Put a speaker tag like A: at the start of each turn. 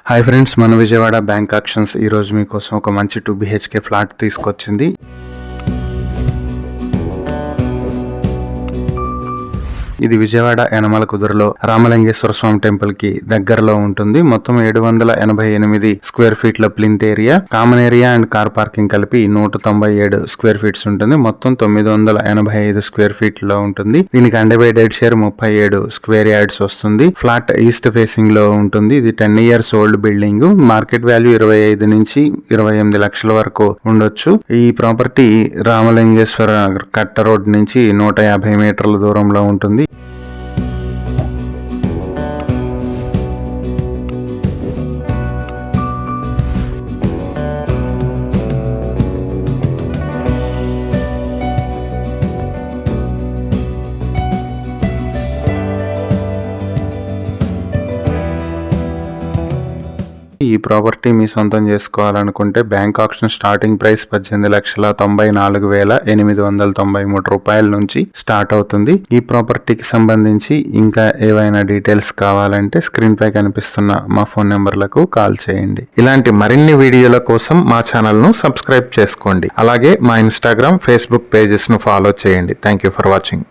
A: Hi friends, మన Vijayawada bank actions ఈరోజు మీకోసం ఒక మంచి 2 BHK ఫ్లాట్ తీసుకొచ్చింది. ఇది విజయవాడ యనమల కుదురులో రామలింగేశ్వర స్వామి టెంపుల్ కి దగ్గరలో ఉంటుంది. మొత్తం 788 స్క్వేర్ ఫీట్ల plinth area, common area and car parking కలిపి 197 స్క్వేర్ ఫీట్స్ ఉంటుంది. మొత్తం 985 స్క్వేర్ ఫీట్ లో ఉంటుంది. దీనికి అన్డివైడెడ్ షేర్ 37 స్క్వేర్ యార్డ్స్ వస్తుంది. ఫ్లాట్ ఈస్ట్ ఫేసింగ్ లో ఉంటుంది. ఇది 10 years old building. Market value 25 నుంచి 28 లక్షల వరకు ఉండొచ్చు. ఈ ప్రాపర్టీ రామలింగేశ్వర కట్ట రోడ్ నుంచి 150 మీటర్ల దూరంలో ఉంటుంది. ఈ ప్రాపర్టీ మీ సొంతం చేసుకోవాలనుకుంటే బ్యాంక్ ఆక్షన్ స్టార్టింగ్ ప్రైస్ 18,94,893 రూపాయల నుంచి స్టార్ట్ అవుతుంది. ఈ ప్రాపర్టీకి సంబంధించి ఇంకా ఏవైనా డీటెయిల్స్ కావాలంటే స్క్రీన్ పై కనిపిస్తున్న మా ఫోన్ నెంబర్లకు కాల్ చేయండి. ఇలాంటి మరిన్ని వీడియోల కోసం మా ఛానల్ ను సబ్స్క్రైబ్ చేసుకోండి. అలాగే మా ఇన్స్టాగ్రామ్, ఫేస్బుక్ పేజెస్ ను ఫాలో చేయండి. Thank you for watching.